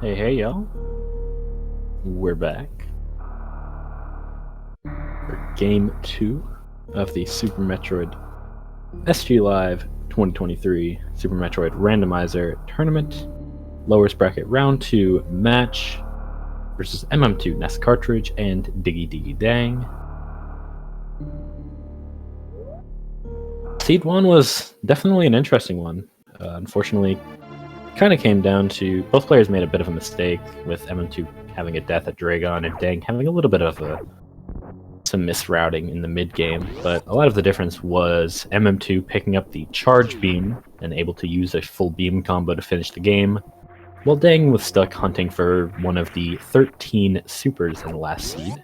Hey, y'all. We're back for Game 2 of the Super Metroid SGLIVE 2023 Super Metroid Randomizer Tournament. Lowest bracket Round 2 match versus mm2nescartridge and diggidiggidang. Seed 1 was definitely an interesting one. Unfortunately, kind of came down to both players made a bit of a mistake, with mm2 having a death at Dragon and Dang having a little bit of some misrouting in the mid game, but a lot of the difference was mm2 picking up the charge beam and able to use a full beam combo to finish the game, while Dang was stuck hunting for one of the 13 supers in the last seed.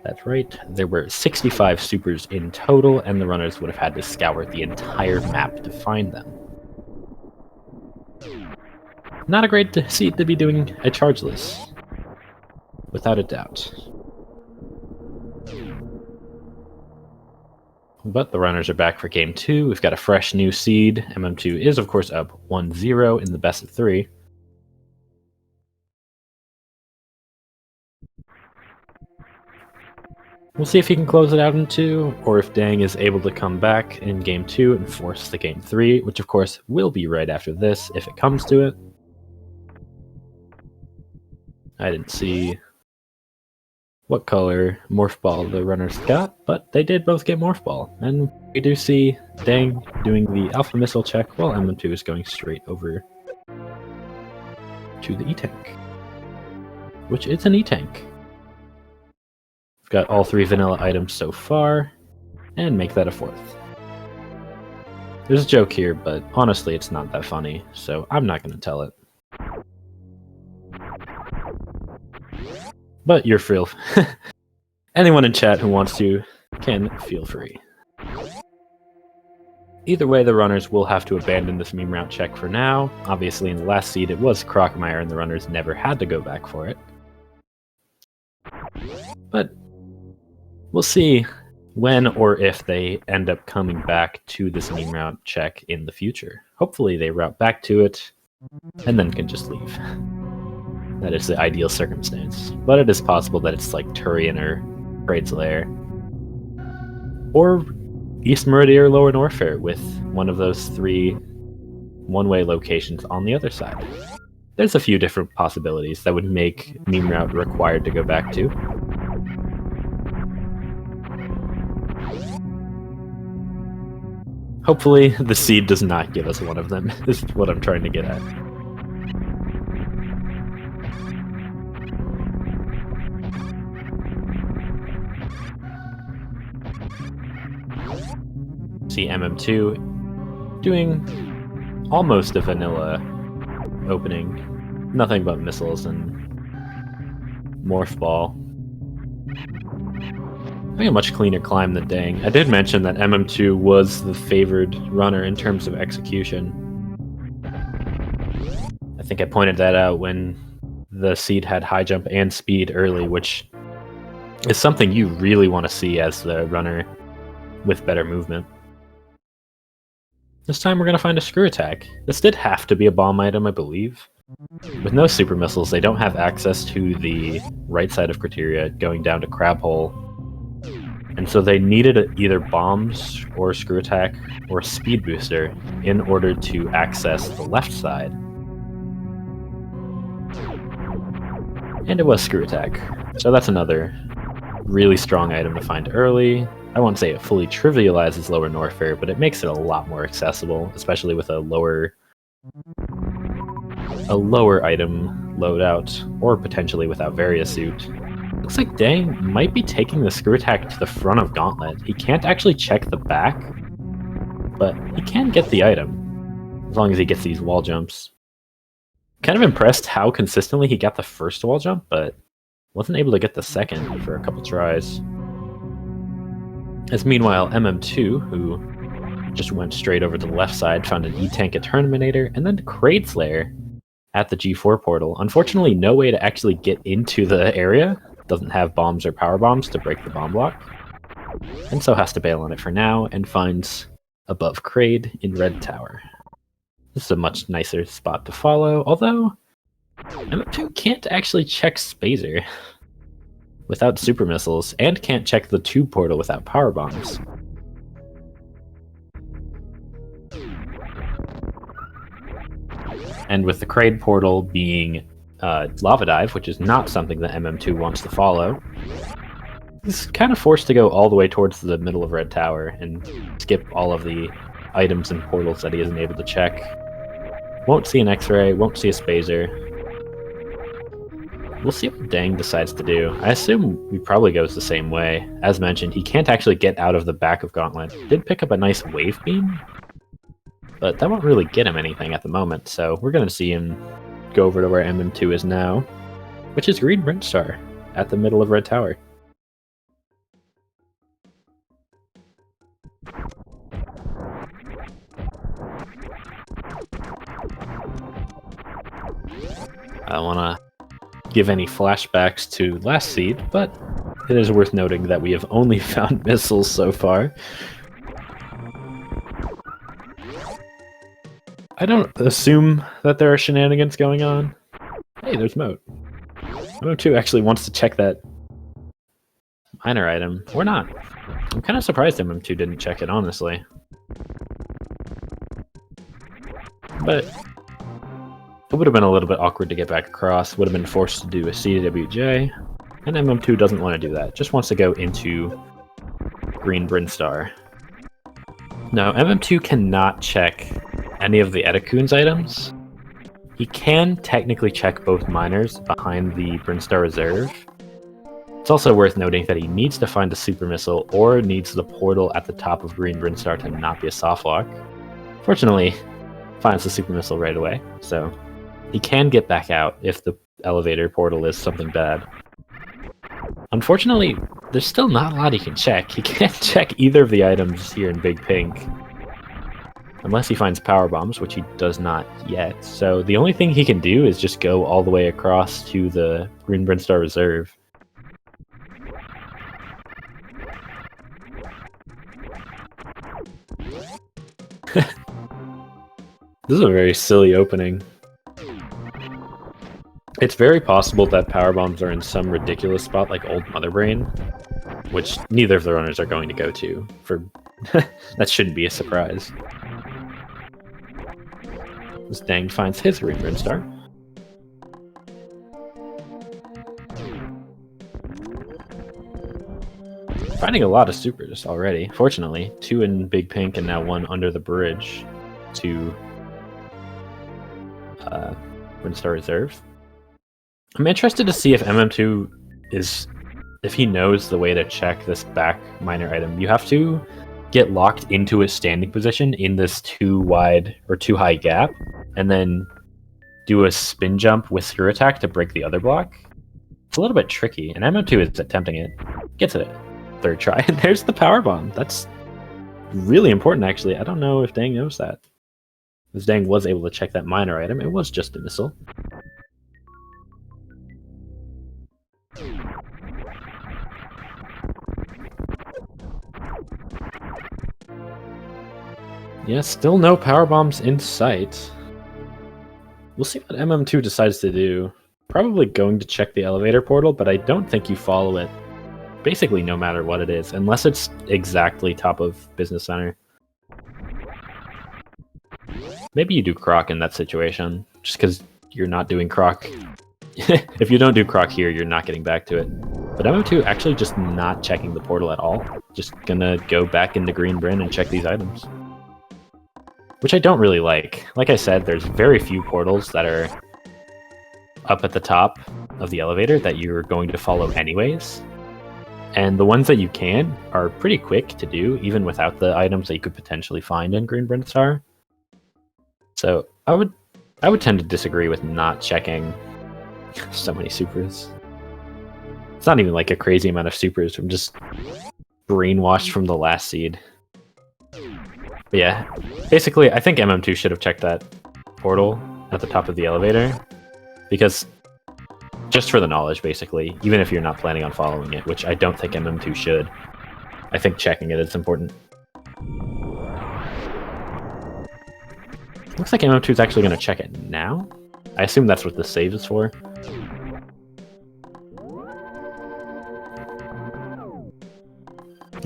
That's right, there were 65 supers in total, and the runners would have had to scour the entire map to find them. Not a great seed to be doing a chargeless, without a doubt. But the runners are back for Game 2. We've got a fresh new seed. mm2 is, of course, up 1-0 in the best of 3. We'll see if he can close it out in 2, or if Dang is able to come back in Game 2 and force the Game 3, which of course will be right after this if it comes to it. I didn't see what color Morph Ball the runners got, but they did both get Morph Ball. And we do see Dang doing the Alpha Missile check, while mm2 is going straight over to the E-Tank, which is an E-Tank. We've got all 3 vanilla items so far, and make that a 4th. There's a joke here, but honestly it's not that funny, so I'm not going to tell it. But you're free. Anyone in chat who wants to can feel free. Either way, the runners will have to abandon this meme route check for now. Obviously, in the last seed, it was Crocmire, and the runners never had to go back for it. But we'll see when or if they end up coming back to this meme route check in the future. Hopefully, they route back to it and then can just leave. That is the ideal circumstance. But it is possible that it's like Turian or Kraid's Lair, or East Meridia or Lower Norfair, with one of those 3 one-way locations on the other side. There's a few different possibilities that would make meme route required to go back to. Hopefully the seed does not give us one of them, is what I'm trying to get at. See mm2 doing almost a vanilla opening. Nothing but missiles and Morph Ball. I think a much cleaner climb than Dang. I did mention that mm2 was the favored runner in terms of execution. I think I pointed that out when the seed had high jump and speed early, which is something you really want to see as the runner with better movement. This time we're going to find a screw attack. This did have to be a bomb item, I believe. With no super missiles, they don't have access to the right side of Criteria going down to Crab Hole. And so they needed either bombs or screw attack or speed booster in order to access the left side. And it was screw attack. So that's another really strong item to find early. I won't say it fully trivializes Lower Norfair, but it makes it a lot more accessible, especially with a lower item loadout, or potentially without Variasuit. Looks like Dang might be taking the screw attack to the front of Gauntlet. He can't actually check the back, but he can get the item, as long as he gets these wall jumps. Kind of impressed how consistently he got the first wall jump, but wasn't able to get the second for a couple tries. As meanwhile, mm2, who just went straight over to the left side, found an E-Tank at Terminator, and then Kraid's Lair at the G4 portal. Unfortunately, no way to actually get into the area. Doesn't have bombs or power bombs to break the bomb block. And so has to bail on it for now, and finds above Kraid in Red Tower. This is a much nicer spot to follow, although MM2 can't actually check Spazer without super missiles, and can't check the tube portal without power bombs. And with the Kraid portal being lava dive, which is not something that MM2 wants to follow, he's kind of forced to go all the way towards the middle of Red Tower and skip all of the items and portals that he isn't able to check. Won't see an X-ray, won't see a Spazer. We'll see what Dang decides to do. I assume he probably goes the same way. As mentioned, he can't actually get out of the back of Gauntlet. Did pick up a nice wave beam, but that won't really get him anything at the moment, so we're going to see him go over to where MM2 is now, which is Green Brintstar at the middle of Red Tower. I don't want to give any flashbacks to last seed, but it is worth noting that we have only found missiles so far. I don't assume that there are shenanigans going on. Hey, there's Moat. MM2 actually wants to check that minor item, or not. I'm kind of surprised MM2 didn't check it, honestly. But it would have been a little bit awkward to get back across, would have been forced to do a CWJ, and MM2 doesn't want to do that, just wants to go into Green Brintstar. Now, MM2 cannot check any of the Edakun's items. He can technically check both miners behind the Brintstar Reserve. It's also worth noting that he needs to find a super missile or needs the portal at the top of Green Brintstar to not be a soft lock. Fortunately, finds the super missile right away, so he can get back out if the elevator portal is something bad. Unfortunately, there's still not a lot he can check. He can't check either of the items here in Big Pink, unless he finds power bombs, which he does not yet. So the only thing he can do is just go all the way across to the Green Brintstar Reserve. This is a very silly opening. It's very possible that power bombs are in some ridiculous spot like Old Mother Brain, which neither of the runners are going to go to. For that shouldn't be a surprise. This Dang finds his Green Brintstar. Finding a lot of supers already. Fortunately, 2 in Big Pink and now 1 under the bridge to Brintstar Reserve. I'm interested to see if MM2 if he knows the way to check this back minor item. You have to get locked into a standing position in this too wide or too high gap, and then do a spin jump with screw attack to break the other block. It's a little bit tricky, and MM2 is attempting it. Gets it. Third try, and there's the power bomb. That's really important, actually. I don't know if Dang knows that. Because Dang was able to check that minor item. It was just a missile. Yeah, still no power bombs in sight. We'll see what MM2 decides to do. Probably going to check the elevator portal, but I don't think you follow it. Basically no matter what it is, unless it's exactly top of Business Center. Maybe you do Croc in that situation, just because you're not doing Croc. If you don't do Croc here, you're not getting back to it. But MM2 actually just not checking the portal at all. Just gonna go back into Green Brin and check these items. Which I don't really like. Like I said, there's very few portals that are up at the top of the elevator that you're going to follow anyways. And the ones that you can are pretty quick to do, even without the items that you could potentially find in Green Brintstar. So I would tend to disagree with not checking so many supers. It's not even like a crazy amount of supers. I'm just brainwashed from the last seed. But yeah, basically I think MM2 should have checked that portal at the top of the elevator. Because just for the knowledge, basically, even if you're not planning on following it, which I don't think MM2 should. I think checking it is important. Looks like MM2 is actually going to check it now. I assume that's what the save is for.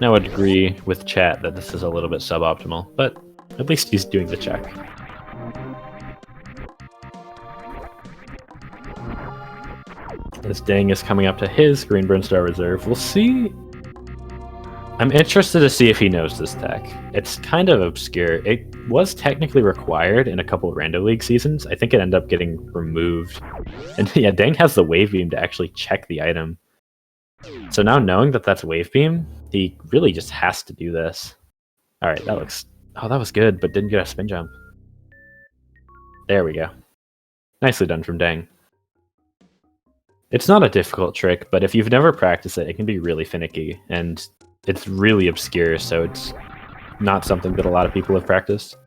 I would agree with chat that this is a little bit suboptimal, but at least he's doing the check. As Dang is coming up to his Green Burn Star Reserve, we'll see. I'm interested to see if he knows this tech. It's kind of obscure. It was technically required in a couple of Rando League seasons. I think it ended up getting removed. And yeah, Dang has the Wave Beam to actually check the item. So now knowing that that's Wave Beam, he really just has to do this. Alright, that looks... Oh, that was good, but didn't get a spin jump. There we go. Nicely done from Dang. It's not a difficult trick, but if you've never practiced it, it can be really finicky, and it's really obscure, so it's not something that a lot of people have practiced.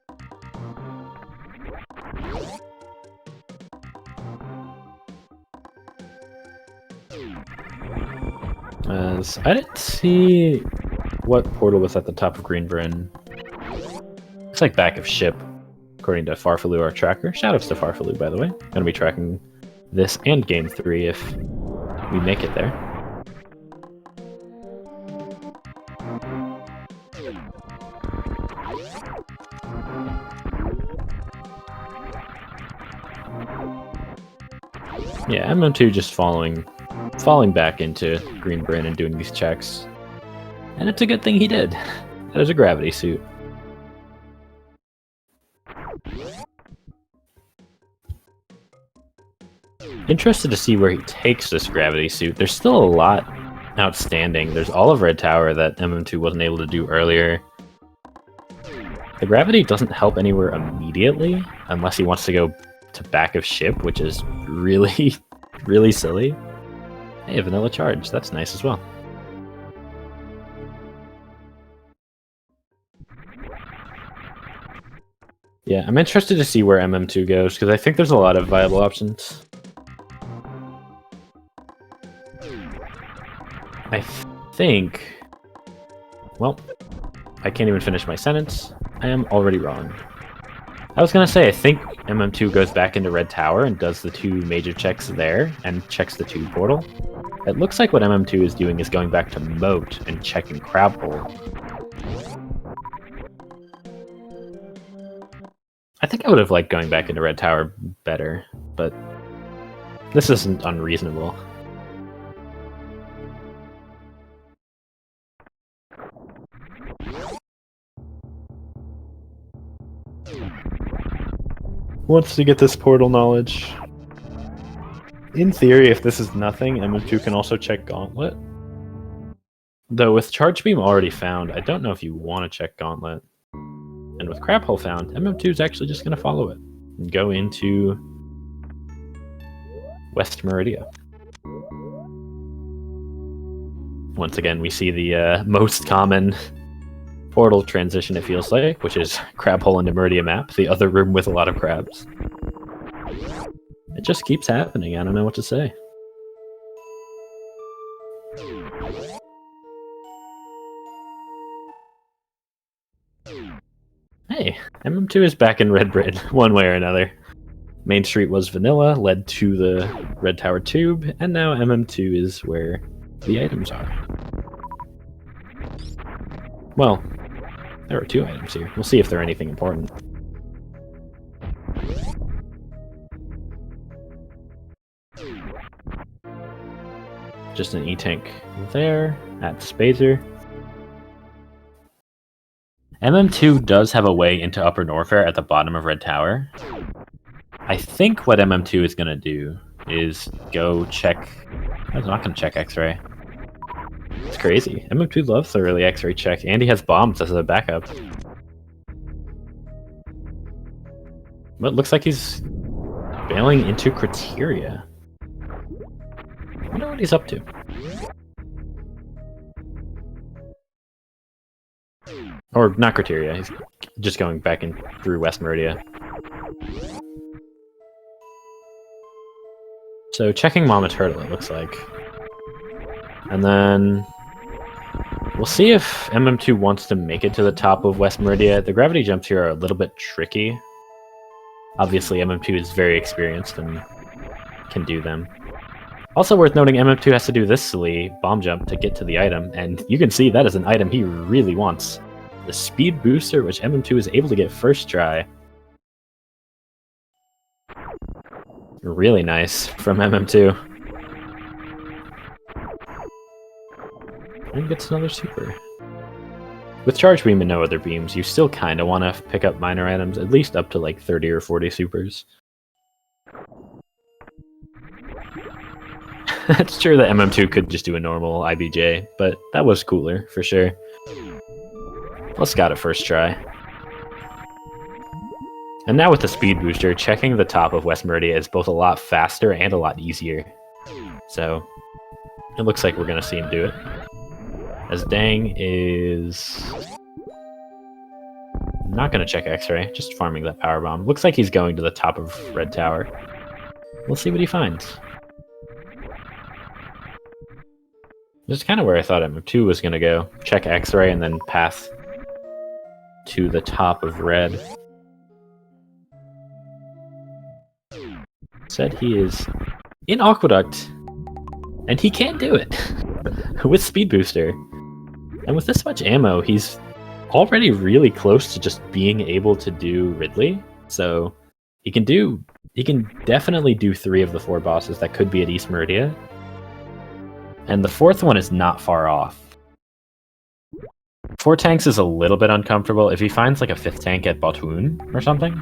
As I didn't see what portal was at the top of Green Bryn. Looks like back of ship, according to Farfaloo, our tracker. Shoutouts to Farfaloo, by the way. Gonna be tracking this and Game 3 if we make it there. Yeah, MM2 just falling back into Green Bryn and doing these checks. And it's a good thing he did. That is a gravity suit. Interested to see where he takes this gravity suit. There's still a lot outstanding. There's all of Red Tower that MM2 wasn't able to do earlier. The gravity doesn't help anywhere immediately, unless he wants to go to back of ship, which is really, really silly. Hey, vanilla charge. That's nice as well. Yeah, I'm interested to see where MM2 goes, because I think there's a lot of viable options. I think... Well, I can't even finish my sentence. I am already wrong. I was gonna say, I think MM2 goes back into Red Tower and does the two major checks there, and checks the tube portal. It looks like what MM2 is doing is going back to Moat and checking Crab Hole. I think I would have liked going back into Red Tower better, but this isn't unreasonable. Wants to get this portal knowledge. In theory, if this is nothing, MM2 can also check Gauntlet. Though with Charge Beam already found, I don't know if you want to check Gauntlet. And with Crab Hole found, MM2 is actually just going to follow it and go into West Meridia. Once again, we see the most common portal transition, it feels like, which is Crab Hole into Meridia map, the other room with a lot of crabs. It just keeps happening, I don't know what to say. Hey, MM2 is back in Red Bryn, one way or another. Main Street was vanilla, led to the Red Tower tube, and now MM2 is where the items are. Well, there are two items here. We'll see if they're anything important. Just an E-Tank there, at Spazer. MM2 does have a way into Upper Norfair at the bottom of Red Tower. I think what MM2 is going to do is go check... I'm not going to check X-Ray. It's crazy. MM2 loves the early X-Ray check, and he has bombs as a backup. But it looks like he's bailing into Criteria. I wonder what he's up to. Or not Criteria, he's just going back in through West Meridia. So checking Mama Turtle, it looks like. And then we'll see if MM2 wants to make it to the top of West Meridia. The gravity jumps here are a little bit tricky. Obviously, MM2 is very experienced and can do them. Also worth noting, MM2 has to do this silly bomb jump to get to the item, and you can see that is an item he really wants. The speed booster, which MM2 is able to get first try. Really nice from MM2. And gets another super. With Charge Beam and no other beams, you still kind of want to pick up minor items, at least up to like 30 or 40 supers. It's true that MM2 could just do a normal IBJ, but that was cooler, for sure. Plus got it first try. And now with the speed booster, checking the top of West Meridia is both a lot faster and a lot easier. So, it looks like we're going to see him do it. As Dang is not going to check X-Ray, just farming that power bomb. Looks like he's going to the top of Red Tower. We'll see what he finds. This is kind of where I thought MM2 was going to go. Check X-Ray and then pass to the top of Red. Said he is in Aqueduct, and he can't do it with Speed Booster. And with this much ammo, he's already really close to just being able to do Ridley. So he can definitely do 3 of the 4 bosses that could be at East Meridia. And the 4th one is not far off. 4 tanks is a little bit uncomfortable. If he finds like a 5th tank at Botwoon or something,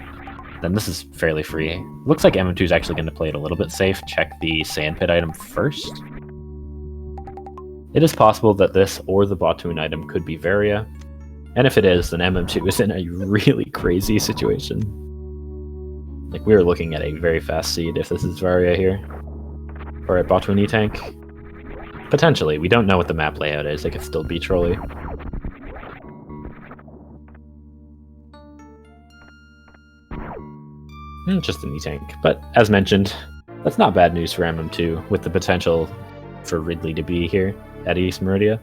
then this is fairly free. Looks like MM2 is actually going to play it a little bit safe. Check the Sandpit item first. It is possible that this or the Botwoon item could be Varia. And if it is, then MM2 is in a really crazy situation. Like, we are looking at a very fast seed if this is Varia here. Or at Botwoon E-Tank. Potentially. We don't know what the map layout is. It could still be Trolley. Just an E-Tank. But, as mentioned, that's not bad news for MM2, with the potential for Ridley to be here at East Meridia.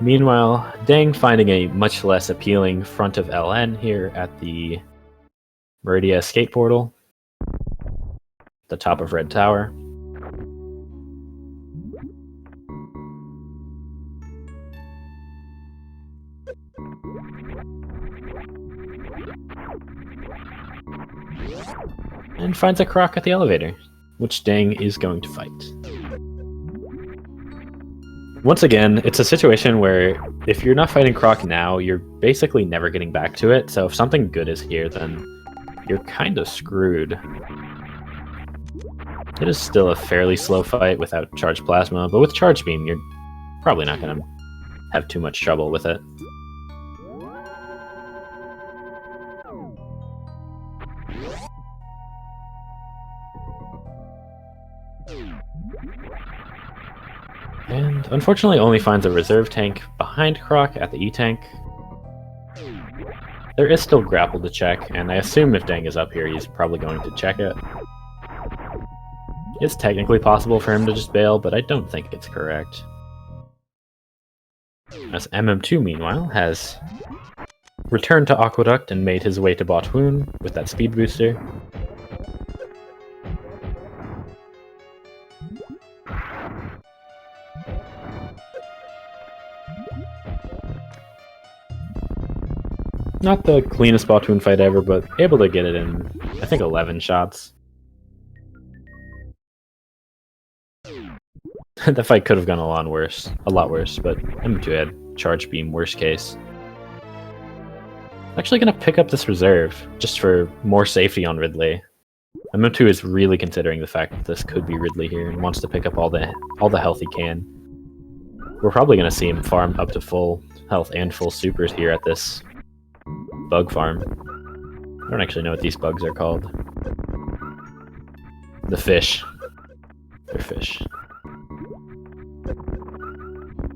Meanwhile, Dang finding a much less appealing front of LN here at the Meridia Escape Portal, the top of Red Tower. And finds a Croc at the elevator, which Dang is going to fight. Once again, it's a situation where if you're not fighting Croc now, you're basically never getting back to it, so if something good is here, then you're kind of screwed. It is still a fairly slow fight without Charged Plasma, but with Charge Beam, you're probably not going to have too much trouble with it. And unfortunately only finds a reserve tank behind Croc at the E-Tank. There is still grapple to check, and I assume if Dang is up here, he's probably going to check it. It's technically possible for him to just bail, but I don't think it's correct. As MM2, meanwhile, has returned to Aqueduct and made his way to Botwoon with that speed booster. Not the cleanest Botwoon fight ever, but able to get it in, I think, 11 shots. The fight could have gone a lot worse, but M2 had Charge Beam, worst case. Actually gonna pick up this reserve, just for more safety on Ridley. M2 is really considering the fact that this could be Ridley here, and wants to pick up all the health he can. We're probably gonna see him farm up to full health and full supers here at this bug farm. I don't actually know what these bugs are called. The fish. They're fish.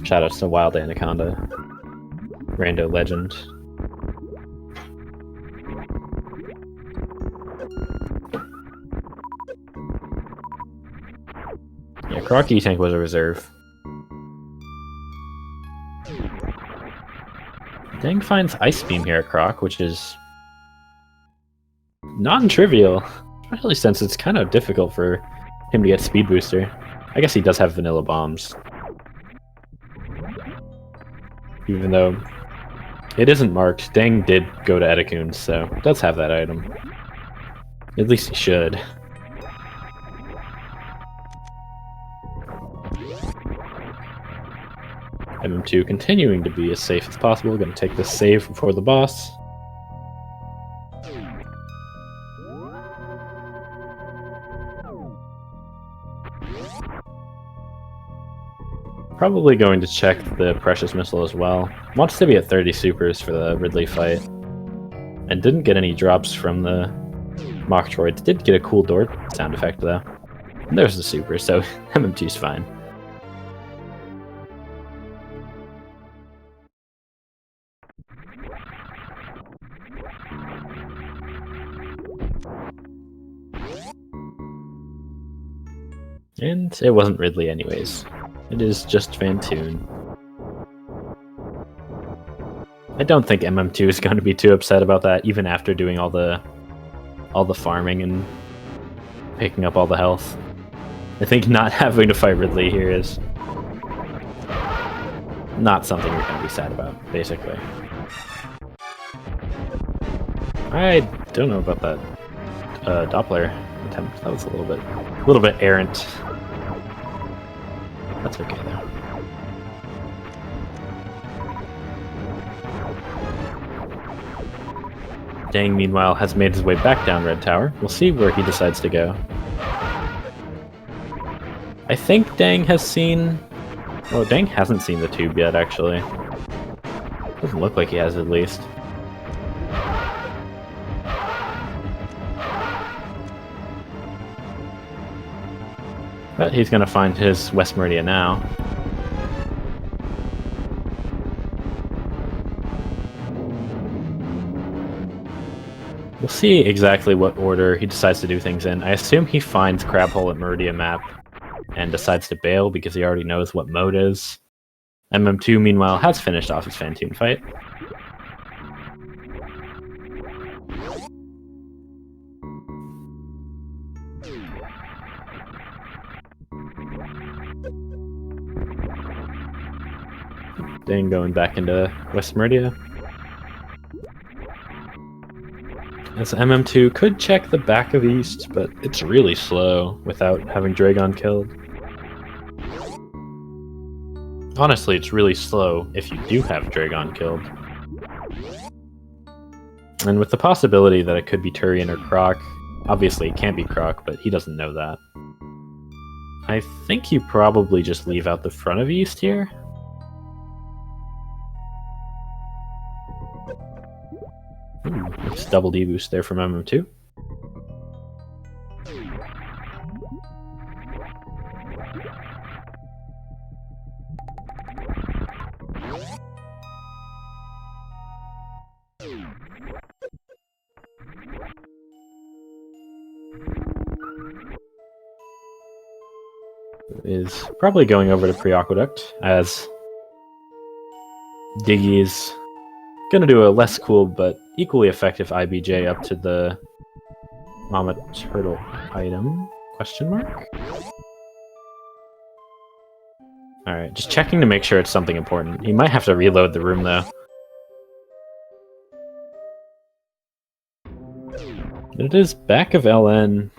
Shoutouts to Wild Anaconda. Rando Legend. Yeah, Croc E-Tank was a reserve. Dang finds Ice Beam here at Croc, which is non-trivial, especially since it's kind of difficult for him to get Speed Booster. I guess he does have Vanilla Bombs. Even though it isn't marked, Dang did go to Edakun, so does have that item. At least he should. MM2 continuing to be as safe as possible. Gonna take this save before the boss. Probably going to check the Precious Missile as well. Wants to be at 30 supers for the Ridley fight. And didn't get any drops from the Machtroids. Did get a cool door sound effect though. And there's the super, so MM2's fine. And it wasn't Ridley anyways. It is just Vantoon. I don't think MM2 is going to be too upset about that, even after doing all the farming and picking up all the health. I think not having to fight Ridley here is not something you're going to be sad about, basically. I don't know about that Doppler attempt. That was a little bit errant. That's okay though. Dang, meanwhile, has made his way back down Red Tower. We'll see where he decides to go. I think Dang has seen... Oh, Dang hasn't seen the tube yet, actually. Doesn't look like he has, at least. But he's gonna find his West Meridia now. We'll see exactly what order he decides to do things in. I assume he finds Crab Hole at Meridia map and decides to bail because he already knows what mode is. MM2, meanwhile, has finished off his Vantoon fight. Dang, going back into West Meridia. As MM2 could check the back of East, but it's really slow without having Dragon killed. Honestly, it's really slow if you do have Dragon killed. And with the possibility that it could be Turian or Croc, obviously it can't be Croc, but he doesn't know that. I think you probably just leave out the front of East here. It's double D boost there from MM2. Is probably going over to Pre-Aqueduct, as Diggy is gonna do a less cool but equally effective IBJ up to the Mama Turtle item? Question mark? Alright, just checking to make sure it's something important. He might have to reload the room though. It is back of LN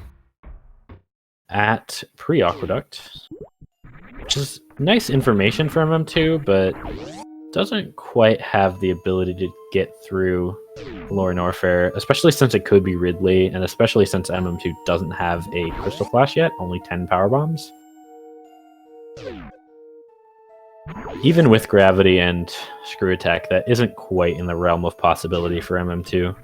at Pre-Aqueduct, which is nice information for MM2, but doesn't quite have the ability to get through Lore Norfair, especially since it could be Ridley, and especially since MM2 doesn't have a Crystal Flash yet, only 10 power bombs. Even with Gravity and Screw Attack, that isn't quite in the realm of possibility for MM2.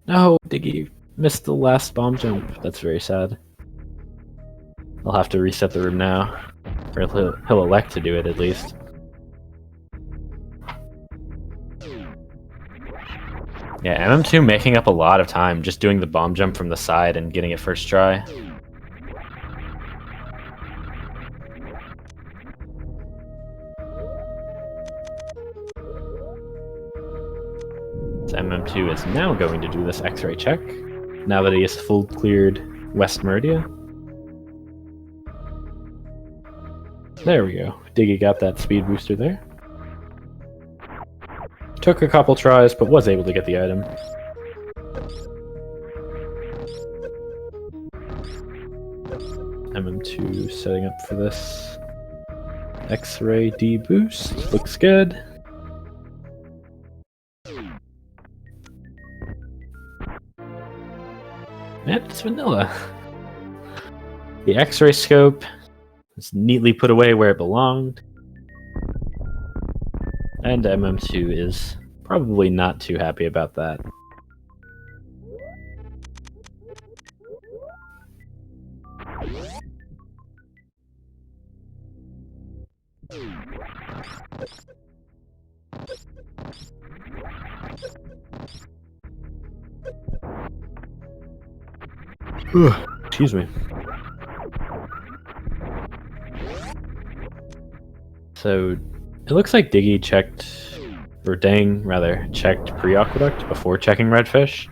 No, Diggy missed the last bomb jump. That's very sad. I'll have to reset the room now. Or he'll elect to do it, at least. Yeah, MM2 making up a lot of time, just doing the bomb jump from the side and getting it first try. So MM2 is now going to do this X-ray check, now that he has full cleared West Meridia. There we go. Diggy got that speed booster there. Took a couple tries, but was able to get the item. MM2 setting up for this X-ray D-boost. Looks good. And it's vanilla. The X-ray scope is neatly put away where it belonged. And MM2 is probably not too happy about that. Excuse me. So, it looks like Diggy checked, or Dang, rather, checked pre-aqueduct before checking redfish.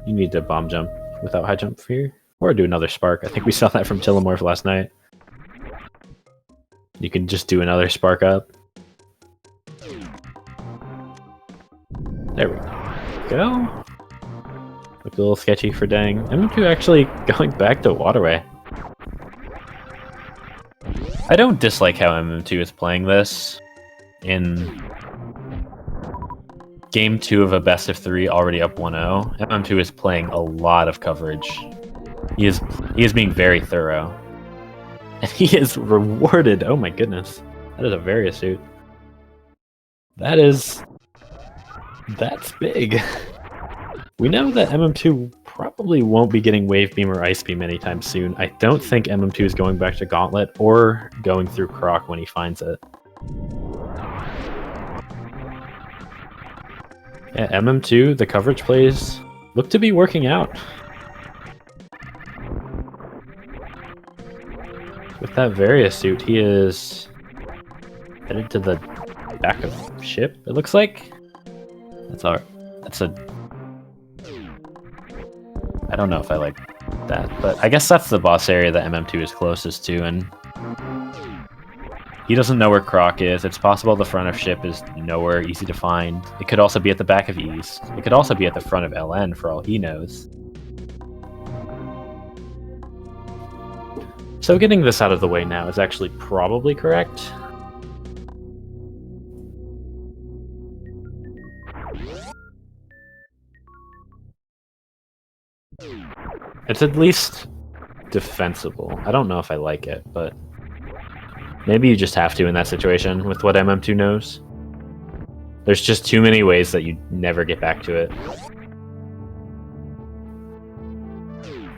You need to bomb jump without high jump here, or do another spark. I think we saw that from Tillamorph last night. You can just do another spark up. There we go. Looked a little sketchy for Dang. MM2 actually going back to Waterway. I don't dislike how MM2 is playing this. In Game 2 of a best of 3, already up 1-0, MM2 is playing a lot of coverage. He is being very thorough. And he is rewarded. Oh my goodness. That is a Various suit. That's big. We know that MM2 probably won't be getting Wave Beam or Ice Beam anytime soon. I don't think MM2 is going back to Gauntlet or going through Croc when he finds it. Yeah, MM2, the coverage plays look to be working out. With that Various suit, he is headed to the back of ship, it looks like. I don't know if I like that, but I guess that's the boss area that MM2 is closest to, and he doesn't know where Croc is. It's possible the front of ship is nowhere easy to find. It could also be at the back of East. It could also be at the front of LN for all he knows. So getting this out of the way now is actually probably correct. It's at least defensible. I don't know if I like it, but maybe you just have to in that situation with what MM2 knows. There's just too many ways that you never get back to it.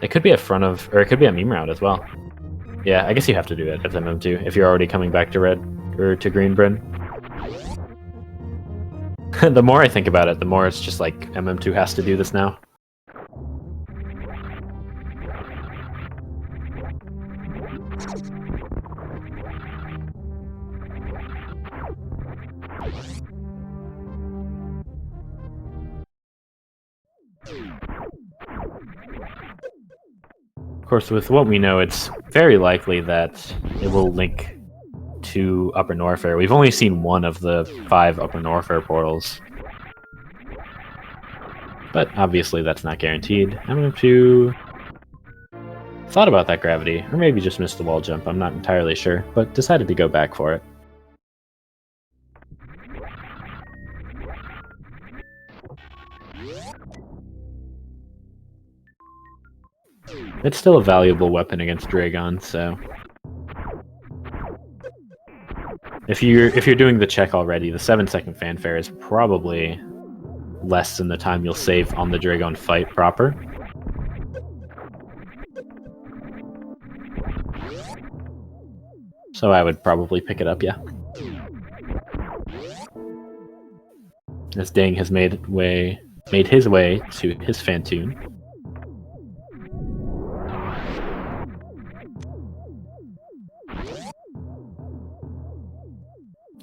It could be a front of, or it could be a meme route as well. Yeah, I guess you have to do it as MM2 if you're already coming back to red or to green Bryn. The more I think about it, the more it's just like MM2 has to do this now. Of course, with what we know, it's very likely that it will link to Upper Norfair. We've only seen one of the 5 Upper Norfair portals. But obviously that's not guaranteed. MM2 thought about that gravity, or maybe just missed the wall jump, I'm not entirely sure, but decided to go back for it. It's still a valuable weapon against Dragon, so if you're doing the check already, the 7-second fanfare is probably less than the time you'll save on the Dragon fight proper. So I would probably pick it up, yeah. As Dang has made his way to his Fantoon.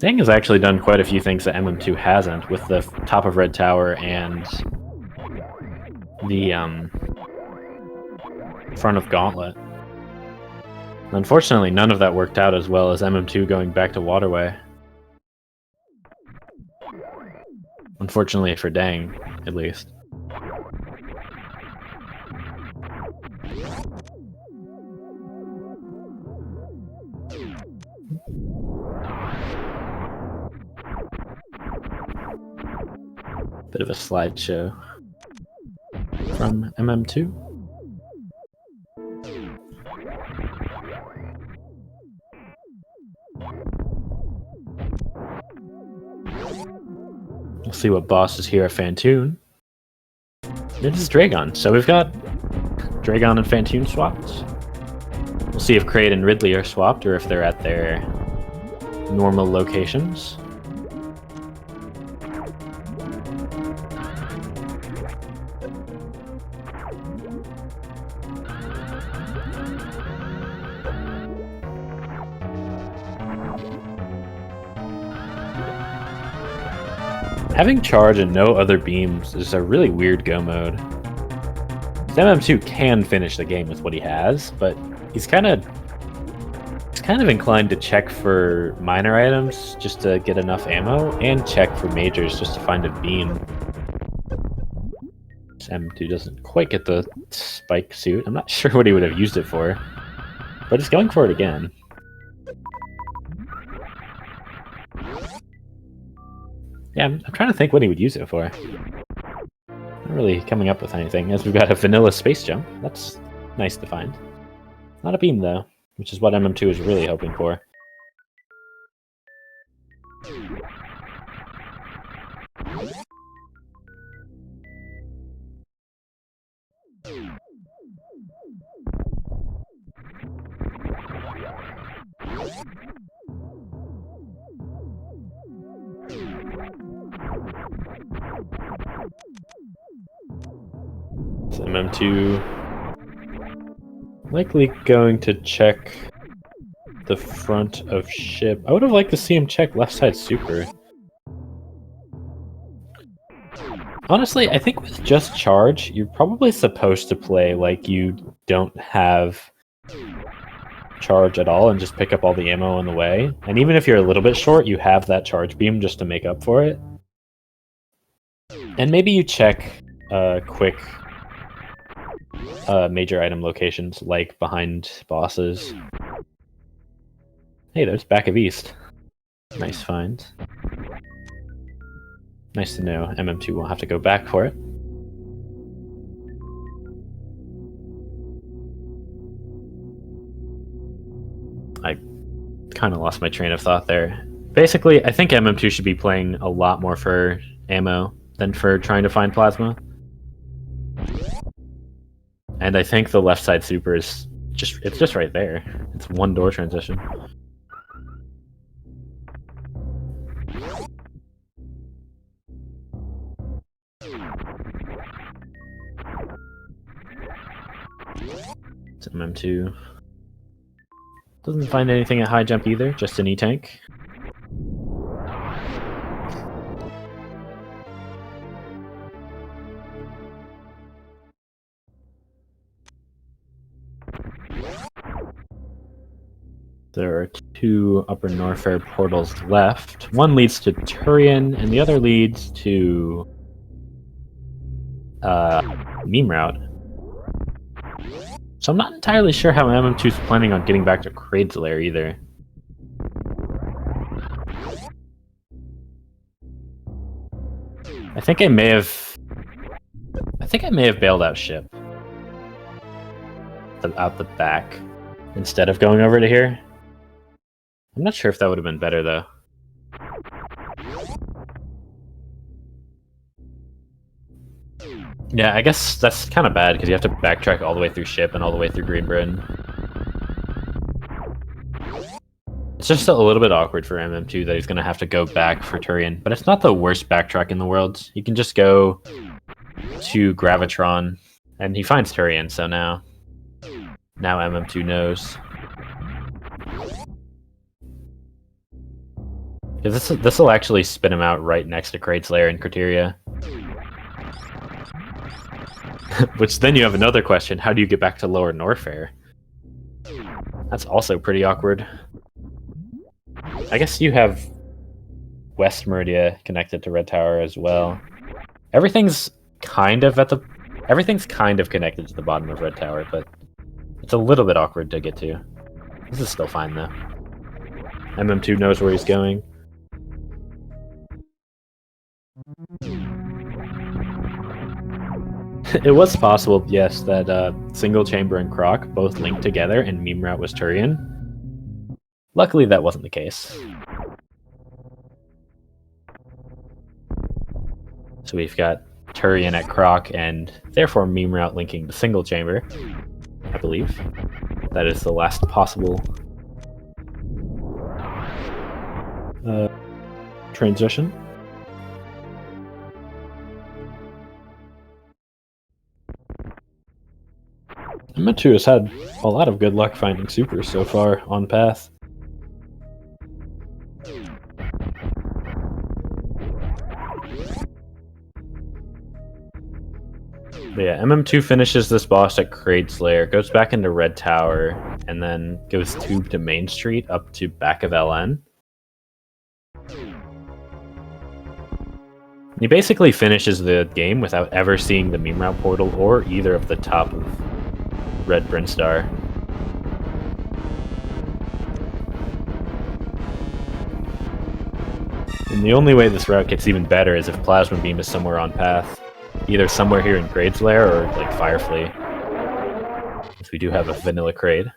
Dang has actually done quite a few things that MM2 hasn't, with the top of Red Tower and the front of Gauntlet. Unfortunately, none of that worked out as well as MM2 going back to Waterway. Unfortunately for Dang, at least. Bit of a slideshow from MM2. We'll see what boss is here at Fantoon. It is Dragon, so we've got Dragon and Fantoon swapped. We'll see if Kraid and Ridley are swapped or if they're at their normal locations. Having charge and no other beams is a really weird go mode. MM2 can finish the game with what he has, but he's kind of inclined to check for minor items just to get enough ammo, and check for majors just to find a beam. MM2 doesn't quite get the spike suit. I'm not sure what he would have used it for, but he's going for it again. Yeah, I'm trying to think what he would use it for. Not really coming up with anything, as we've got a vanilla space jump. That's nice to find. Not a beam, though, which is what MM2 is really hoping for. So MM2 likely going to check the front of ship. I would have liked to see him check left side super. Honestly, I think with just charge, you're probably supposed to play like you don't have charge at all and just pick up all the ammo on the way. And even if you're a little bit short, you have that charge beam just to make up for it. And maybe you check quick major item locations, like behind bosses. Hey, there's Back of East. Nice find. Nice to know MM2 won't have to go back for it. I kind of lost my train of thought there. Basically, I think MM2 should be playing a lot more for ammo than for trying to find plasma. And I think the left side super is it's just right there. It's one door transition. It's MM2. Doesn't find anything at high jump either, just an E-tank. There are two Upper Norfair portals left. One leads to Turian, and the other leads to Meme Route. So I'm not entirely sure how MM2 is planning on getting back to Kraid's lair either. I think I may have bailed out ship out the back instead of going over to here. I'm not sure if that would have been better though. Yeah, I guess that's kind of bad because you have to backtrack all the way through ship and all the way through Green Britain. It's just a little bit awkward for MM2 that he's going to have to go back for Turian, but it's not the worst backtrack in the world. You can just go to Gravitron, and he finds Turian, so now MM2 knows. Yeah, this will actually spin him out right next to Kraid's Lair and Criteria. Which then you have another question: how do you get back to Lower Norfair? That's also pretty awkward. I guess you have West Meridia connected to Red Tower as well. Everything's kind of connected to the bottom of Red Tower, but it's a little bit awkward to get to. This is still fine though. MM2 knows where he's going. It was possible, yes, that Single Chamber and Croc both linked together and Meme Route was Turian. Luckily, that wasn't the case. So we've got Turian at Croc and therefore Meme Route linking the Single Chamber, I believe. That is the last possible transition. MM2 has had a lot of good luck finding supers so far on path. But yeah, MM2 finishes this boss at Kraid's Lair, goes back into Red Tower, and then goes tube to Main Street up to back of LN. He basically finishes the game without ever seeing the Meme Route portal or either of the top of Red Brinstar. And the only way this route gets even better is if Plasma Beam is somewhere on path. Either somewhere here in Kraid's Lair or like Firefly. Since we do have a vanilla Kraid.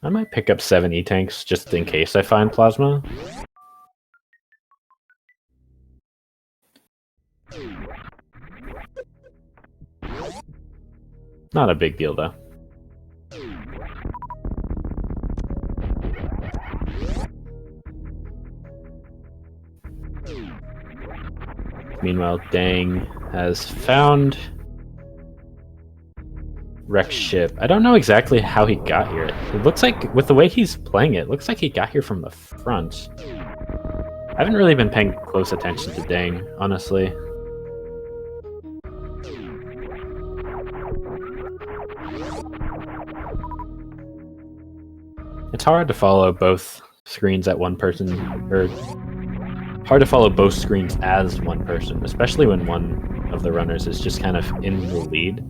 I might pick up 7 E-Tanks just in case I find Plasma. Not a big deal though. Meanwhile, Dang has found Rex ship. I don't know exactly how he got here. It looks like, with the way he's playing it, looks like he got here from the front. I haven't really been paying close attention to Dang, honestly. It's hard to follow both screens at one person, or hard to follow both screens as one person, especially when one of the runners is just kind of in the lead.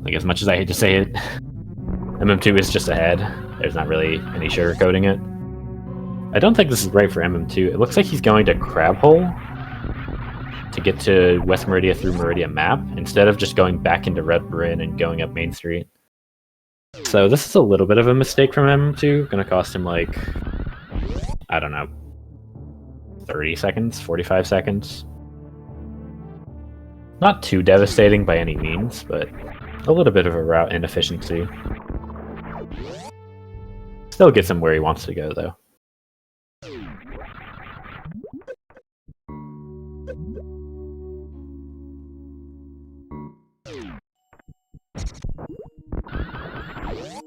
Like, as much as I hate to say it, MM2 is just ahead. There's not really any sugarcoating it. I don't think this is right for MM2. It looks like he's going to Crab Hole to get to West Meridia through Meridia Map, instead of just going back into Red Bryn and going up Main Street. So this is a little bit of a mistake from MM2. Gonna cost him like, I don't know, 30 seconds, 45 seconds. Not too devastating by any means, but a little bit of a route inefficiency. Still gets him where he wants to go, though.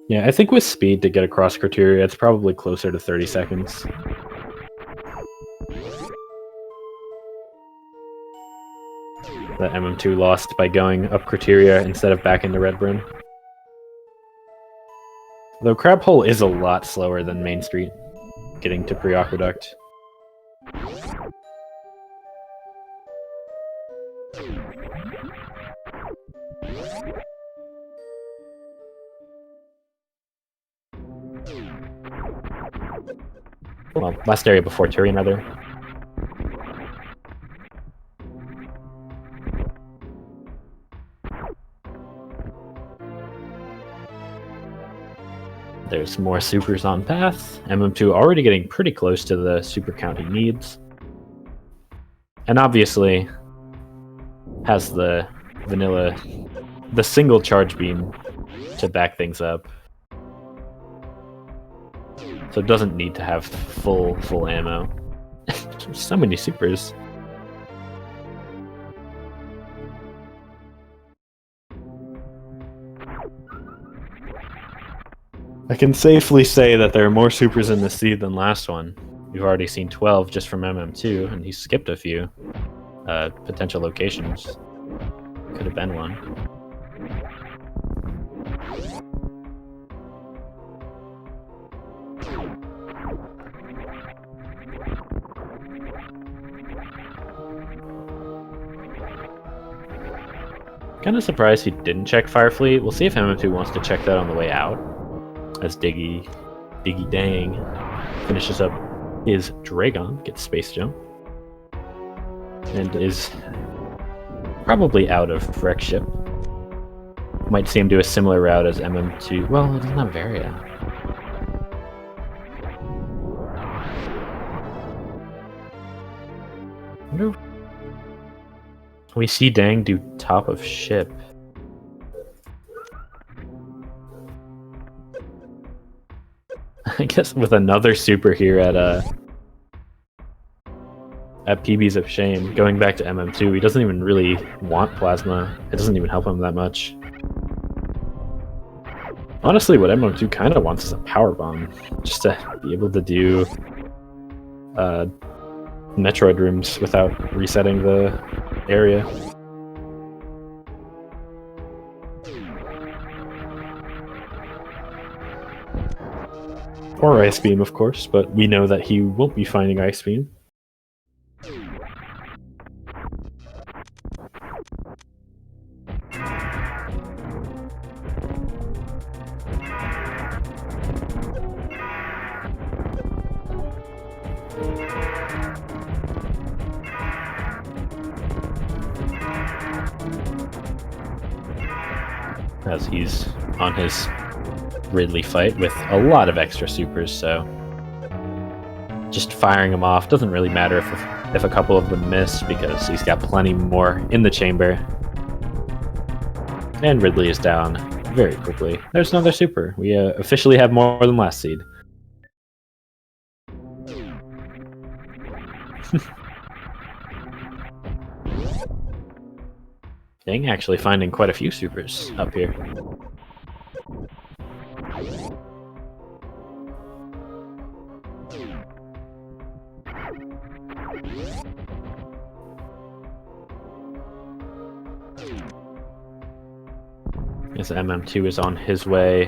Yeah, I think with speed to get across Criteria, it's probably closer to 30 seconds. That MM2 lost by going up Criteria instead of back into Red Bryn. Though Crab Hole is a lot slower than Main Street, getting to Pre-Aqueduct. Well, last area before Turian, rather. There's more supers on path. MM2 already getting pretty close to the super count he needs. And obviously has the vanilla, the single charge beam to back things up. So it doesn't need to have full ammo. There's so many supers. I can safely say that there are more supers in this seed than last one. We've already seen 12 just from MM2, and he skipped a few potential locations. Could have been one. Kind of surprised he didn't check Firefleet. We'll see if MM2 wants to check that on the way out. As diggidang finishes up his Dragon, gets Space Jump, and is probably out of Wreck Ship. Might see him do a similar route as MM2. Well, it doesn't have Varia. I wonder if we see Dang do top of ship. I guess with another super here at PBs of Shame, going back to MM2, he doesn't even really want Plasma. It doesn't even help him that much. Honestly, what MM2 kind of wants is a Power Bomb, just to be able to do Metroid rooms without resetting the area. Or Ice Beam, of course, but we know that he won't be finding Ice Beam. As he's on his Ridley fight with a lot of extra supers, so just firing them off doesn't really matter if a couple of them miss, because he's got plenty more in the chamber. And Ridley is down very quickly. There's another super. We officially have more than last seed. Dang, actually finding quite a few supers up here. As MM2 is on his way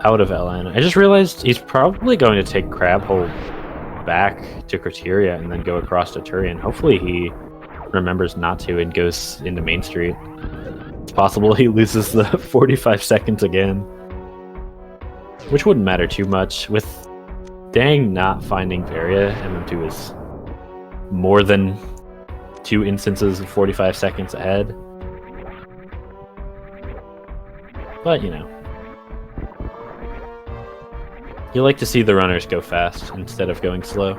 out of LN. I just realized he's probably going to take Crab Hole back to Criteria and then go across to Turian. Hopefully he remembers not to and goes into Main Street. It's possible he loses the 45 seconds again, which wouldn't matter too much. With Dang not finding Varia, MM2 is more than 2 instances of 45 seconds ahead. But, you know, you like to see the runners go fast instead of going slow.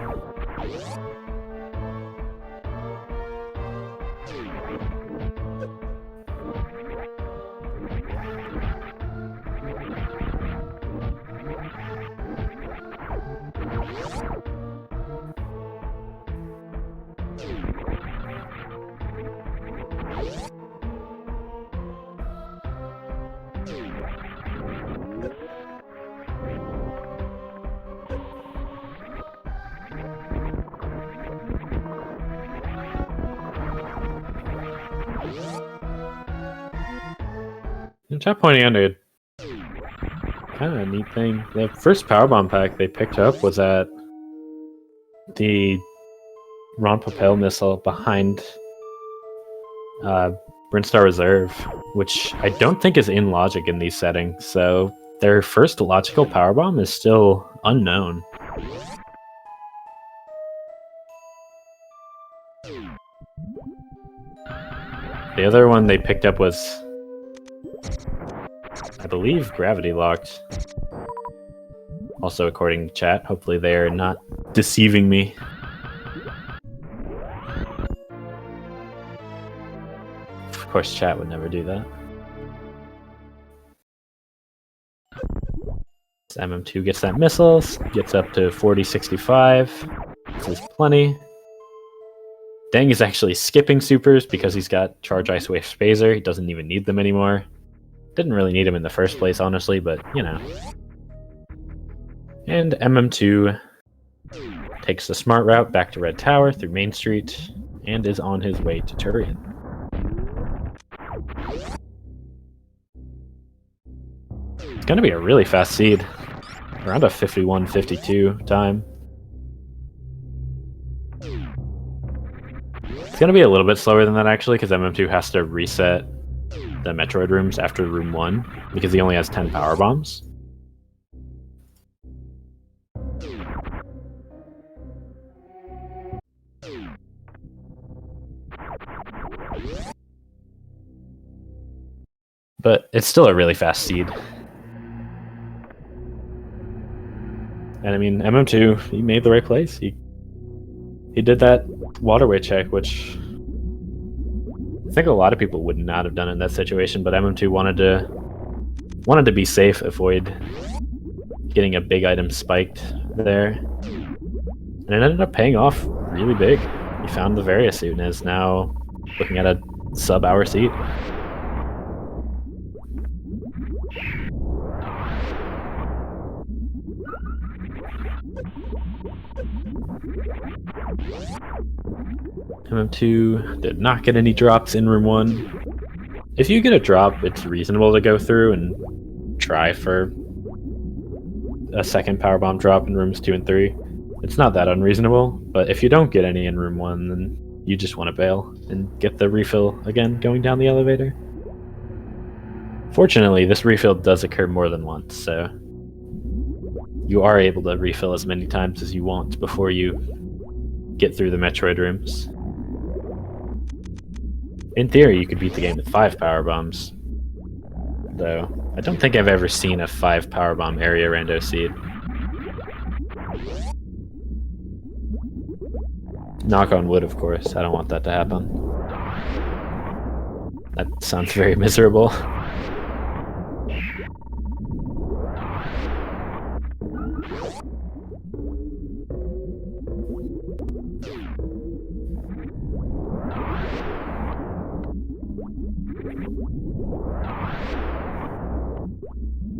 I'm trying pointing out a kind of neat thing. The first Powerbomb pack they picked up was at the Ron Papel missile behind Brinstar Reserve, which I don't think is in Logic in these settings, so their first logical Powerbomb is still unknown. The other one they picked up was, I believe, gravity locked. Also, according to chat, hopefully they are not deceiving me. Of course, chat would never do that. So MM2 gets that missile, gets up to 40-65. This is plenty. Dang is actually skipping supers because he's got Charge Ice Wave Spazer. He doesn't even need them anymore. Didn't really need him in the first place, honestly, but, you know. And MM2 takes the smart route back to Red Tower through Main Street and is on his way to Turian. It's going to be a really fast seed, around a 51-52 time. It's going to be a little bit slower than that actually, because MM2 has to reset the Metroid rooms after room 1, because he only has 10 power bombs. But it's still a really fast seed. And I mean, MM2, he made the right place. He did that waterway check, which I think a lot of people would not have done in that situation, but MM2 wanted to be safe, avoid getting a big item spiked there. And it ended up paying off really big. He found the Varia suit and is now looking at a sub-hour seed. MM2 did not get any drops in room 1. If you get a drop, it's reasonable to go through and try for a second power bomb drop in rooms 2 and 3. It's not that unreasonable, but if you don't get any in room 1, then you just want to bail and get the refill again going down the elevator. Fortunately, this refill does occur more than once, so you are able to refill as many times as you want before you get through the Metroid rooms. In theory, you could beat the game with 5 power bombs, though I don't think I've ever seen a 5 power bomb area rando seed. Knock on wood, of course. I don't want that to happen. That sounds very miserable.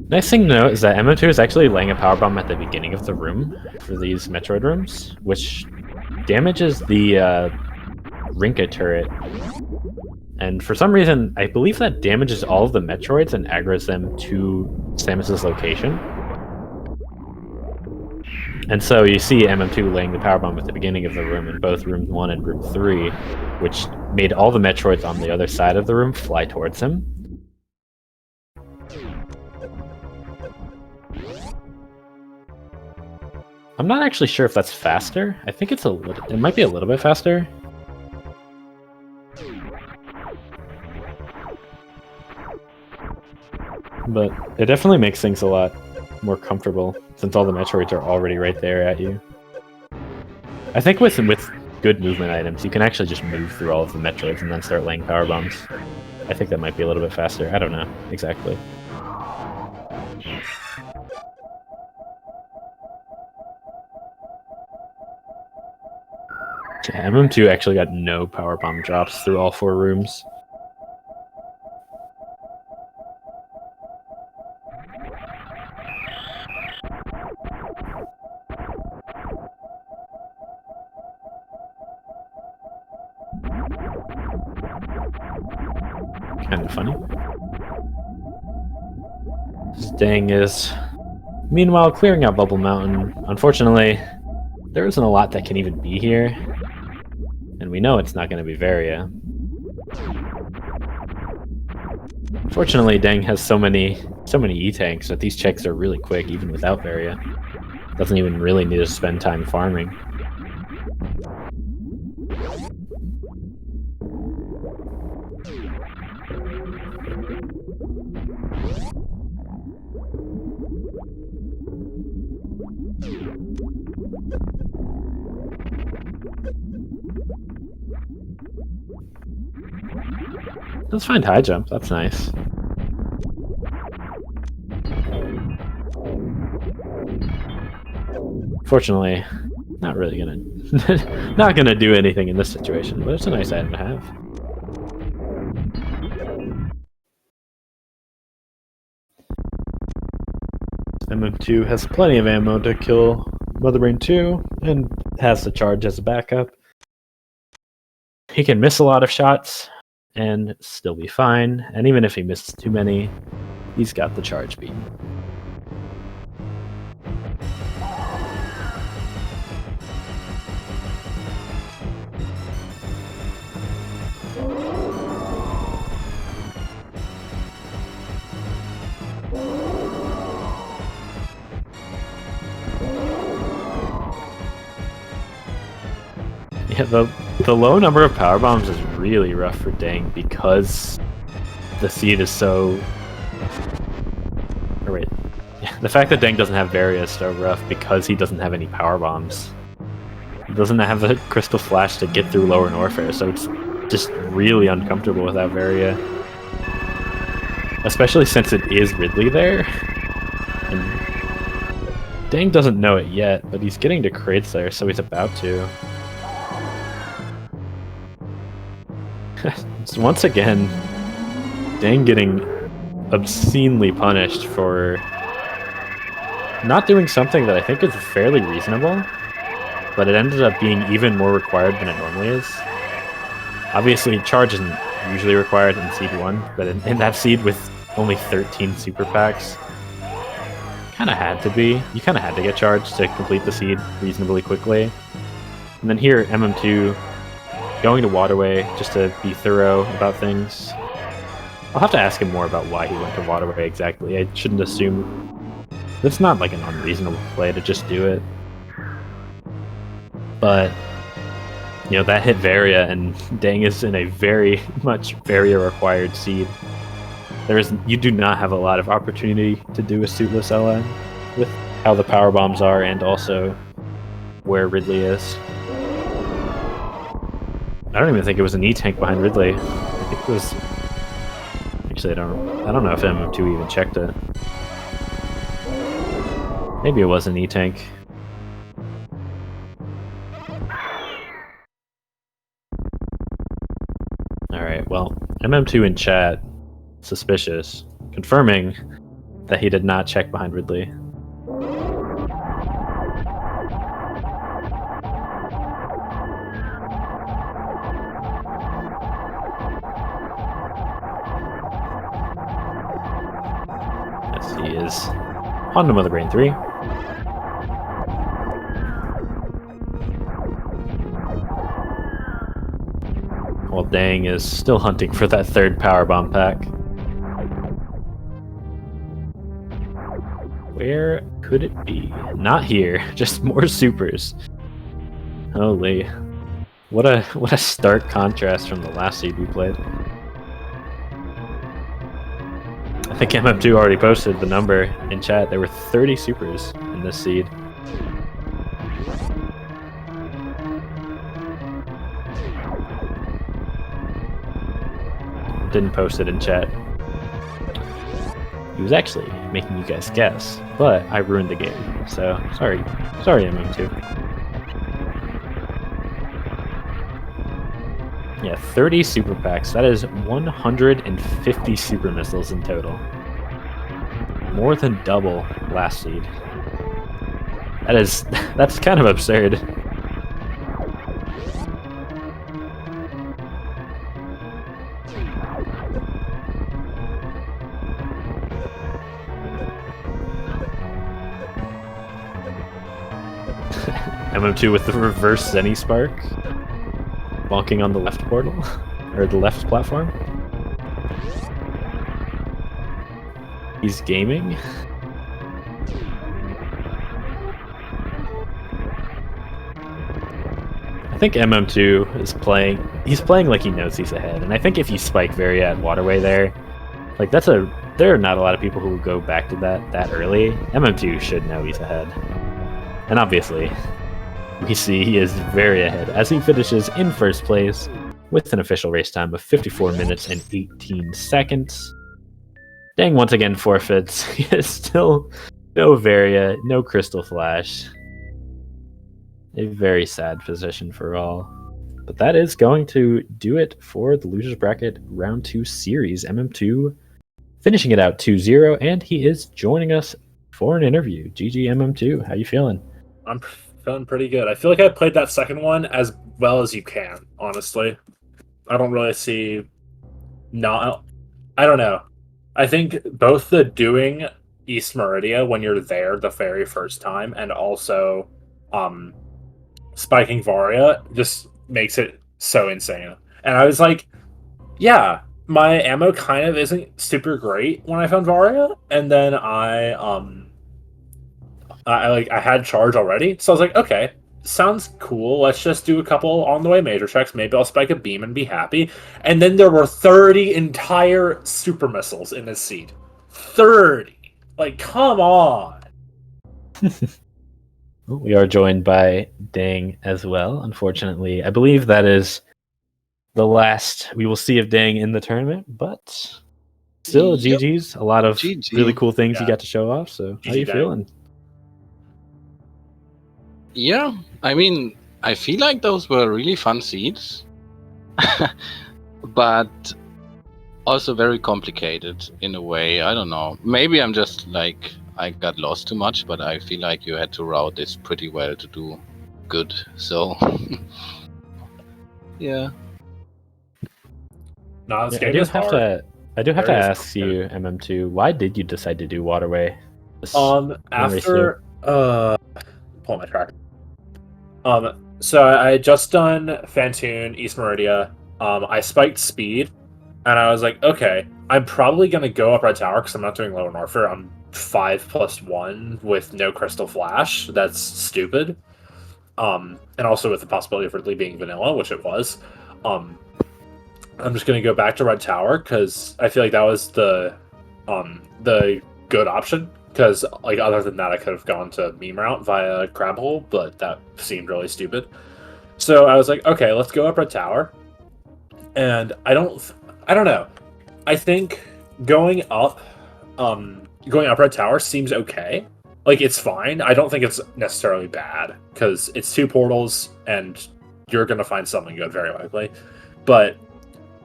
Nice thing to note is that MM2 is actually laying a power bomb at the beginning of the room for these Metroid rooms, which damages the Rinka turret. And for some reason, I believe that damages all of the Metroids and aggroes them to Samus's location. And so you see MM2 laying the power bomb at the beginning of the room in both room 1 and room 3, which made all the Metroids on the other side of the room fly towards him. I'm not actually sure if that's faster. I think it might be a little bit faster. But it definitely makes things a lot more comfortable since all the Metroids are already right there at you. I think with good movement items, you can actually just move through all of the Metroids and then start laying power bombs. I think that might be a little bit faster. I don't know exactly. Yeah, MM2 actually got no power bomb drops through all 4 rooms. Kind of funny. Dang is meanwhile clearing out Bubble Mountain. Unfortunately, there isn't a lot that can even be here. And we know it's not going to be Varia. Fortunately, Dang has so many E-tanks that these checks are really quick, even without Varia. Doesn't even really need to spend time farming. Let's find high jump, that's nice. Fortunately, not really gonna not gonna do anything in this situation, but it's a nice item to have. MM2 has plenty of ammo to kill Mother Brain 2 and has the charge as a backup. He can miss a lot of shots and still be fine, and even if he misses too many, he's got the charge beat. Yeah, the low number of power bombs is really rough for Dang because the seed is so... Or wait. Yeah, the fact that Dang doesn't have Varia is so rough because he doesn't have any power bombs. He doesn't have the Crystal Flash to get through lower Norfair, so it's just really uncomfortable without Varia. Especially since it is Ridley there. And Dang doesn't know it yet, but he's getting to crates there, so he's about to. So once again, Dang getting obscenely punished for not doing something that I think is fairly reasonable, but it ended up being even more required than it normally is. Obviously, charge isn't usually required in Seed 1, but in that Seed with only 13 super packs, kind of had to be. You kind of had to get charged to complete the Seed reasonably quickly. And then here, MM2 going to Waterway just to be thorough about things. I'll have to ask him more about why he went to Waterway exactly. I shouldn't assume... It's not like an unreasonable play to just do it. But, you know, that hit Varia, and Dang is in a very much Varia required seed. You do not have a lot of opportunity to do a suitless LN with how the power bombs are and also where Ridley is. I don't even think it was an E-tank behind Ridley. I think it was... Actually, I don't know if MM2 even checked it. Maybe it was an E-tank. Alright, well, MM2 in chat, suspicious, confirming that he did not check behind Ridley. He is on to Mother Brain 3. While Dang is still hunting for that third power bomb pack. Where could it be? Not here, just more supers. Holy. What a stark contrast from the last seed we played. I think MM2 already posted the number in chat. There were 30 supers in this seed. Didn't post it in chat. He was actually making you guys guess, but I ruined the game. So, sorry MM2. Yeah, 30 super packs. That is 150 super missiles in total. More than double last seed. That's kind of absurd. MM2 with the reverse Zenny Spark. Bonking on the left portal, or the left platform. He's gaming. I think MM2 is playing. He's playing like he knows he's ahead, and I think if you spike Varia at Waterway there, like there are not a lot of people who will go back to that early. MM2 should know he's ahead, and obviously. We see he is very ahead as he finishes in first place with an official race time of 54 minutes and 18 seconds. Dang once again forfeits. He is still no Varia, no Crystal Flash. A very sad position for all. But that is going to do it for the Losers Bracket Round 2 series. MM2 finishing it out 2-0, and he is joining us for an interview. GG MM2, how you feeling? I'm feeling pretty good. I feel like I played that second one as well as you can, honestly. I don't really see... Not... I don't know. I think both the doing East Meridia when you're there the very first time and also spiking Varia just makes it so insane. And I was like, yeah, my ammo kind of isn't super great when I found Varia, and then I had charge already, so I was like, okay, sounds cool. Let's just do a couple on the way major checks. Maybe I'll spike a beam and be happy. And then there were 30 entire super missiles in this seed. 30. Like, come on. We are joined by Dang as well. Unfortunately, I believe that is the last we will see of Dang in the tournament, but still, Yep. GG's. A lot of GG. really cool things you Yeah. got to show off. So, how GG you Dang. feeling? Yeah, I mean, I feel like those were really fun seeds, but also very complicated in a way. I don't know. Maybe I'm just like, I got lost too much, but I feel like you had to route this pretty well to do good. So, yeah. No, this Yeah, game is hard. I do have to Very ask you, MM2, why did you decide to do Waterway? After pull my track. So I had just done Fantoon, East Meridia. I spiked speed, and I was like, okay, I'm probably gonna go up Red Tower because I'm not doing Lower Norfolk. I'm 5+1 with no Crystal Flash. That's stupid. And also with the possibility of Ridley being vanilla, which it was. I'm just gonna go back to Red Tower because I feel like that was the good option. Because like other than that, I could have gone to meme route via Crab Hole, but that seemed really stupid. So I was like, okay, let's go up Red Tower. And I don't know. I think going up Red Tower seems okay. Like it's fine. I don't think it's necessarily bad because it's 2 portals and you're gonna find something good very likely. But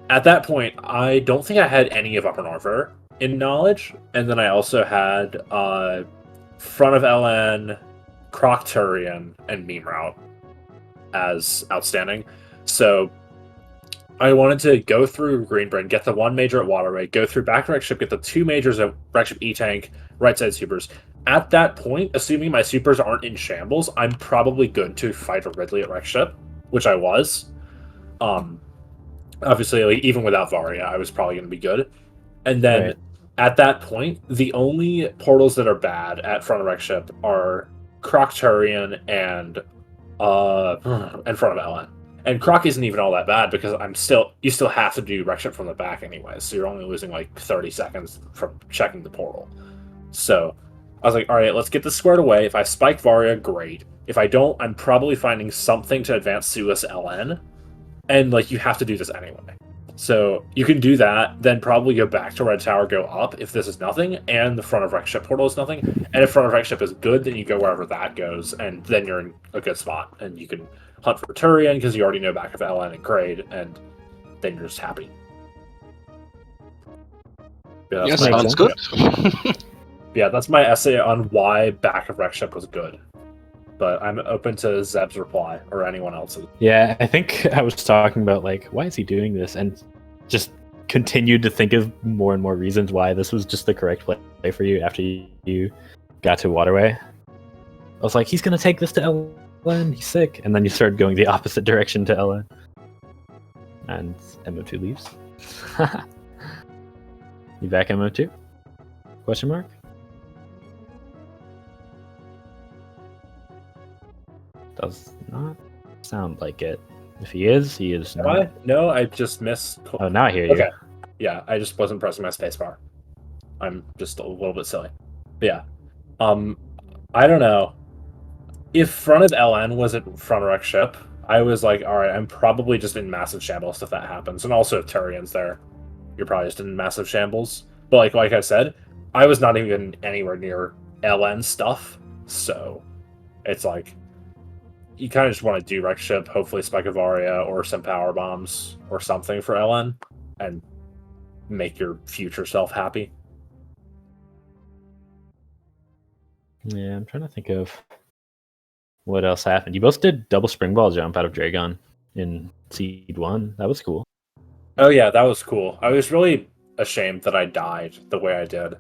at that point, I don't think I had any of Upper Norfolk in knowledge, and then I also had Front of LN, Crocturian, and Meme Route as outstanding. So I wanted to go through Greenbrand, get the 1 major at Waterway, go through back to Wreck Ship, get the 2 majors at Wreck Ship E-Tank, right side supers. At that point, assuming my supers aren't in shambles, I'm probably good to fight a Ridley at Wreck Ship, which I was. Obviously, like, even without Varia, I was probably going to be good. And then Right. at that point, the only portals that are bad at front of Wreck Ship are Crocturian and in front of LN. And Croc isn't even all that bad because you still have to do Wreck Ship from the back anyway, so you're only losing like 30 seconds from checking the portal. So I was like, all right, let's get this squared away. If I spike Varia, great. If I don't, I'm probably finding something to advance Sulis LN. And like you have to do this anyway. So you can do that, then probably go back to Red Tower, go up if this is nothing, and the front of Wreck Ship portal is nothing. And if front of Wreck Ship is good, then you go wherever that goes, and then you're in a good spot. And you can hunt for Turian because you already know back of LN and grade, and then you're just happy. Yeah, Yes, my sounds good. Yeah, that's my essay on why back of Wreck Ship was good. But I'm open to Zeb's reply or anyone else's. Yeah, I think I was talking about like, why is he doing this? And just continued to think of more and more reasons why this was just the correct play for you after you got to Waterway. I was like, he's going to take this to LN, he's sick. And then you started going the opposite direction to LN. And MO2 leaves. You back, MO2? Question mark? Does not sound like it. If he is not. No, I just missed. Oh, now I hear you. Okay. Yeah, I just wasn't pressing my spacebar. I'm just a little bit silly. But yeah. I don't know. If front of LN was at front of Wreck Ship, I was like, alright, I'm probably just in massive shambles if that happens. And also if Turian's there, you're probably just in massive shambles. But like I said, I was not even anywhere near LN stuff, so it's like you kind of just want to do Wreck Ship, hopefully Spike of Aria or some power bombs or something for LN, and make your future self happy. Yeah, I'm trying to think of what else happened. You both did double springball jump out of Dragon in Seed 1. That was cool. Oh yeah, that was cool. I was really ashamed that I died the way I did,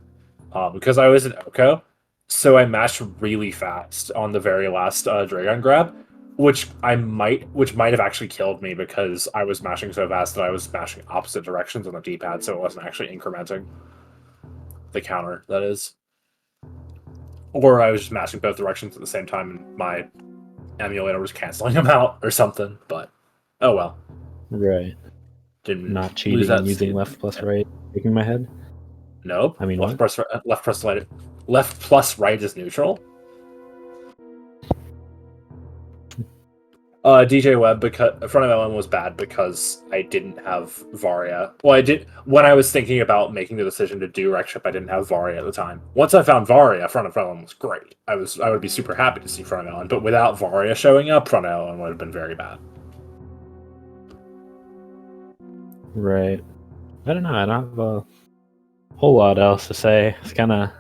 because I was in Oko, so I mashed really fast on the very last Dragon grab, which might have actually killed me because I was mashing so fast that I was mashing opposite directions on the D-pad, so it wasn't actually incrementing the counter. That is, or I was just mashing both directions at the same time, and my emulator was canceling them out or something. But oh well. Right. Didn't Not lose cheating that and using seed. left plus right, shaking my head. Nope. I mean, left plus right. Left plus right is neutral. DJ Webb, because front of LM was bad because I didn't have Varia. Well, I did when I was thinking about making the decision to do Rec Ship. I didn't have Varia at the time. Once I found Varia, front of LM was great. I would be super happy to see front of LM, but without Varia showing up, front of LM would have been very bad. Right. I don't know. I don't have a whole lot else to say. It's kind of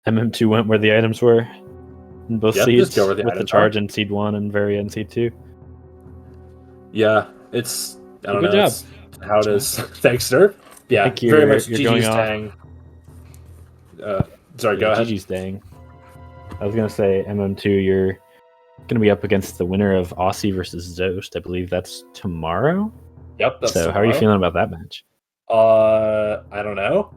MM2 went where the items were in both seeds, just go where the with the items charge are. in Seed 1 and Varia in Seed 2. Yeah, it's I don't Good know. job. It's how it is. Thanks, sir. Yeah, I think very much. you're GG's going off. Tang. Sorry, go ahead. GG's dang. I was gonna say MM2. You're gonna be up against the winner of Aussie versus Zost. I believe that's tomorrow. Yep. That's so tomorrow. How are you feeling about that match? I don't know.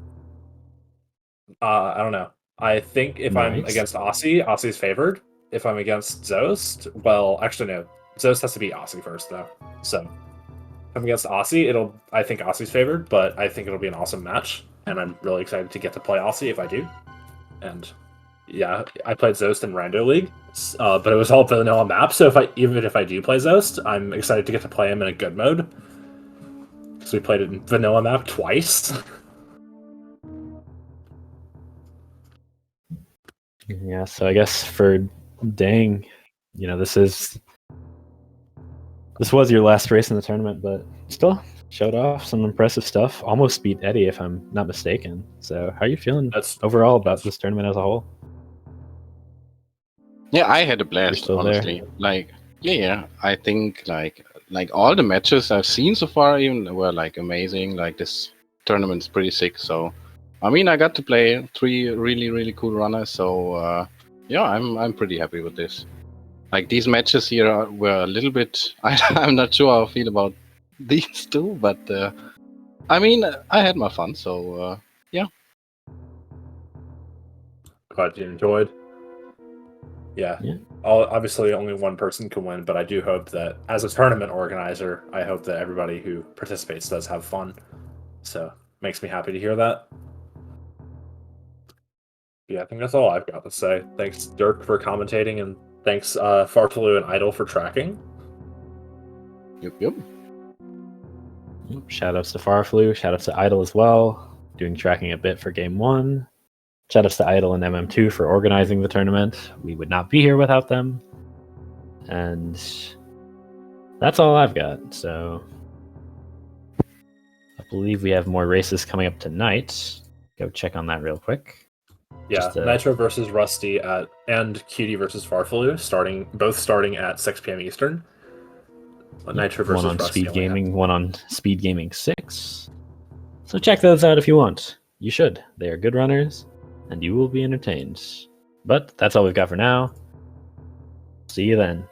I don't know. I think if I'm Nice. against Aussie, Aussie's favored. If I'm against Zost, well, actually no. Zost has to beat Aussie first, though. So if I'm against Aussie, I think Aussie's favored, but I think it'll be an awesome match, and I'm really excited to get to play Aussie if I do. And yeah, I played Zost in Rando League, but it was all vanilla map. So even if I do play Zost, I'm excited to get to play him in a good mode. Because we played it in vanilla map twice. Yeah, so I guess for Dang, this was your last race in the tournament, but still showed off some impressive stuff. Almost beat Eddie, if I'm not mistaken. So how are you feeling overall about this tournament as a whole? Yeah, I had a blast, honestly. There. Like, yeah, I think like all the matches I've seen so far even were like amazing. Like this tournament's pretty sick. So, I mean, I got to play 3 really, really cool runners. So, yeah, I'm pretty happy with this. Like these matches here were a little bit. I'm not sure how I feel about these two, but I mean, I had my fun. So, yeah. Glad you enjoyed. Yeah. Obviously, only one person can win, but I do hope that as a tournament organizer, I hope that everybody who participates does have fun. So, makes me happy to hear that. Yeah, I think that's all I've got to say. Thanks, Dirk, for commentating, and thanks, Fartalu and Idle, for tracking. Yep. Shoutouts to Farflu, shoutouts to Idle as well, doing tracking a bit for Game 1. Shoutouts to Idle and MM2 for organizing the tournament. We would not be here without them. And that's all I've got. So I believe we have more races coming up tonight. Go check on that real quick. Yeah, Nitro versus Rusty and Cutie versus Farflu, both starting at 6 p.m. Eastern. Nitro versus one on Rusty. Speedgaming, one on Speedgaming 6. So check those out if you want. You should. They are good runners, and you will be entertained. But that's all we've got for now. See you then.